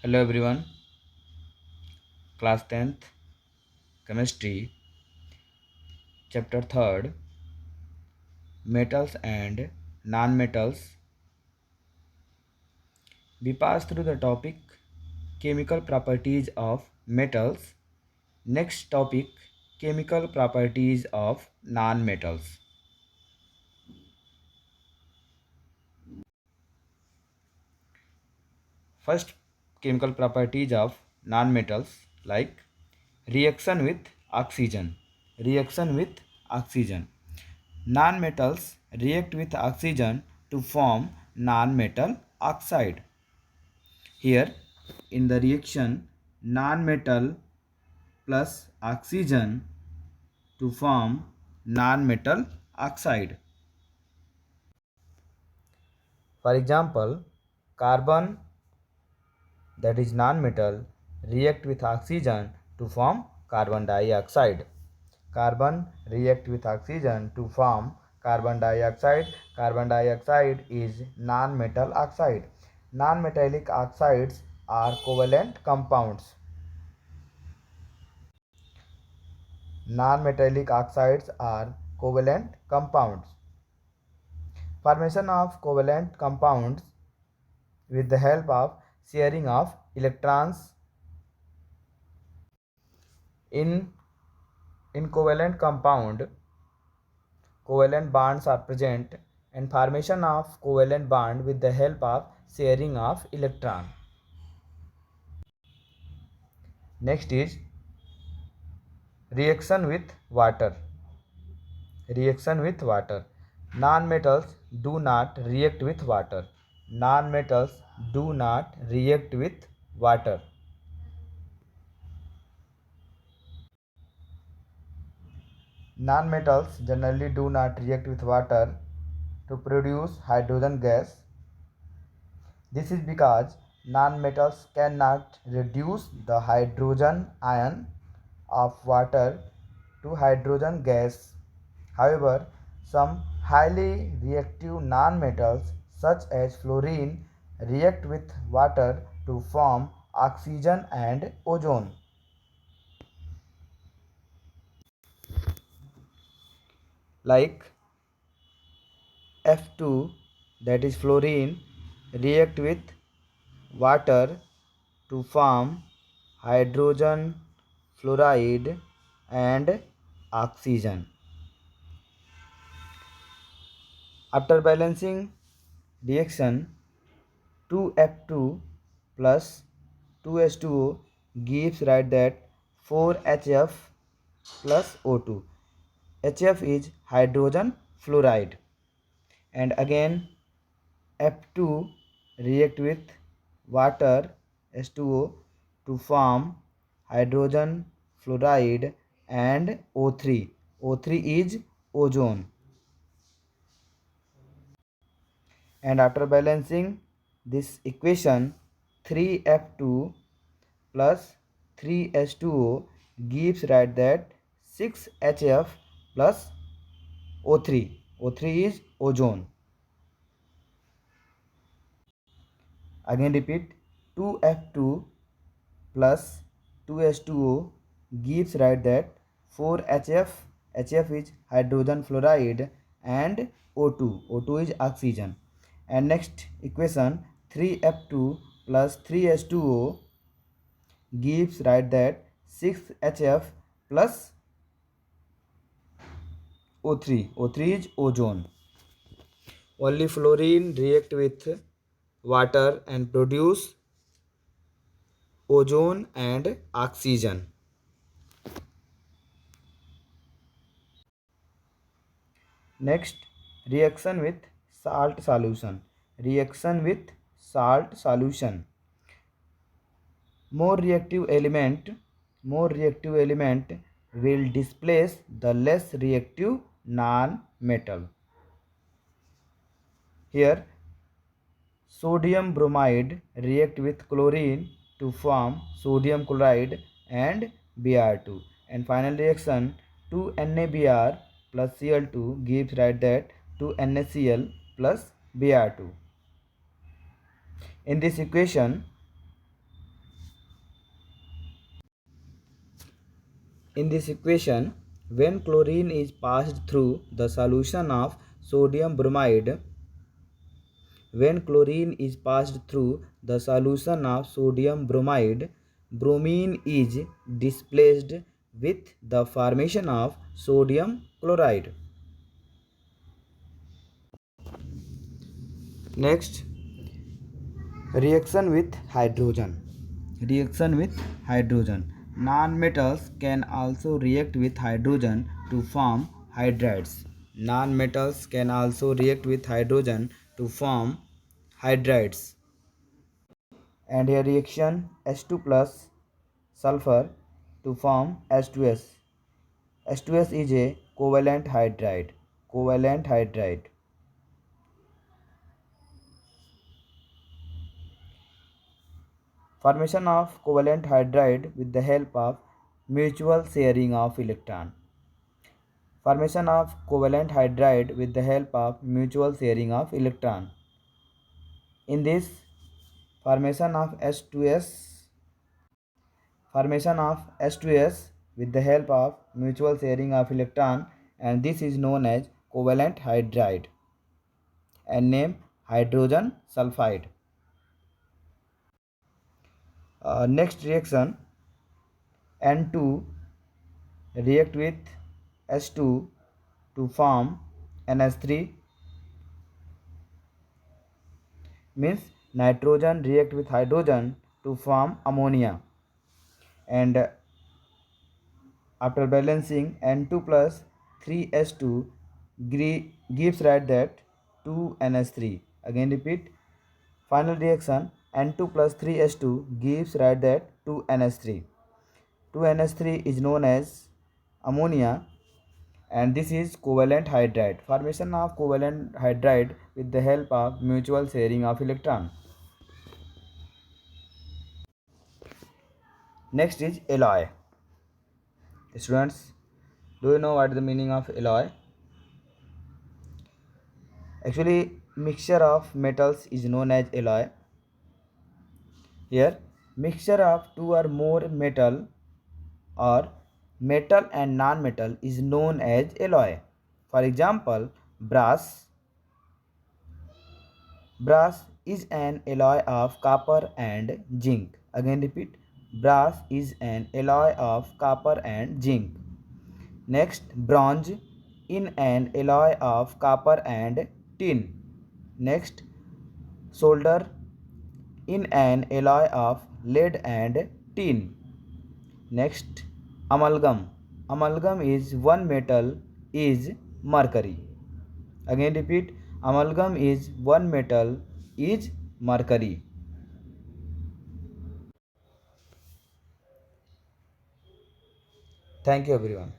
Hello everyone, class 10th, chemistry, chapter 3rd, metals and non-metals. We pass through the topic chemical properties of metals. Next topic, chemical properties of non-metals. First, chemical properties of non-metals like reaction with oxygen. Reaction with oxygen. Non-metals react with oxygen to form non-metal oxide. Here, in the reaction, non-metal plus oxygen to form non-metal oxide. For example, carbon, that is non-metal, react with oxygen to form carbon dioxide. Carbon react with oxygen to form carbon dioxide. Carbon dioxide is non-metal oxide. Non-metallic oxides are covalent compounds. Non-metallic oxides are covalent compounds. Formation of covalent compounds with the help of sharing of electrons. In covalent compound, covalent bonds are present and formation of covalent bond with the help of sharing of electron. Next is reaction with water. Reaction with water. Non-metals do not react with water. Non-metals do not react with water. Non-metals generally do not react with water to produce hydrogen gas. This is because non-metals cannot reduce the hydrogen ion of water to hydrogen gas. However, some highly reactive non-metals such as fluorine react with water to form oxygen and ozone. Like F2, that is fluorine, react with water to form hydrogen fluoride and oxygen. After balancing reaction, 2F2 plus 2H2O gives right that 4HF plus O2. HF is hydrogen fluoride, and again F2 react with water H2O to form hydrogen fluoride and O3. O3 is ozone. And after balancing this equation, 3F2 plus 3H2O gives right that 6HF plus O3. O3 is ozone. Again repeat, 2F2 plus 2H2O gives right that 4HF. HF is hydrogen fluoride and O2. O2 is oxygen. And next equation, 3F2 plus 3H2O gives right that 6HF plus O3. O3 is ozone. Only fluorine react with water and produce ozone and oxygen. Next, reaction with salt solution. Reaction with salt solution. More reactive element will displace the less reactive non-metal. Here, sodium bromide react with chlorine to form sodium chloride and Br2. And final reaction, 2NaBr plus Cl2 gives right that 2NaCl plus Br2. In this equation, In this equation, when chlorine is passed through the solution of sodium bromide, when chlorine is passed through the solution of sodium bromide, bromine is displaced with the formation of sodium chloride. Next, reaction with hydrogen. Reaction with hydrogen. Non-metals can also react with hydrogen to form hydrides. Non-metals can also react with hydrogen to form hydrides. And a reaction H2 plus sulfur to form H2S. H2S is a covalent hydride. Covalent hydride. Formation of covalent hydride with the help of mutual sharing of electron. Formation of covalent hydride with the help of mutual sharing of electron. In this formation of H2S with the help of mutual sharing of electron, and this is known as covalent hydride and name hydrogen sulfide. Next reaction, N2 react with H2 to form NH3, means nitrogen react with hydrogen to form ammonia, and after balancing N2 plus 3H2 gives right that 2NH3. Again repeat, final reaction N2 plus 3H2 gives right that 2NH3. 2NH3 is known as ammonia, and this is covalent hydride. Formation of covalent hydride with the help of mutual sharing of electron. Next is alloy. Students, do you know what is the meaning of alloy? Actually, mixture of metals is known as alloy. Here, mixture of two or more metal or metal and non-metal is known as alloy. For example, brass. Brass is an alloy of copper and zinc. Again repeat, brass is an alloy of copper and zinc. Next, bronze in an alloy of copper and tin. Next, solder in an alloy of lead and tin. Next, amalgam. Amalgam is one metal is mercury. Again repeat, amalgam is one metal is mercury. Thank you everyone.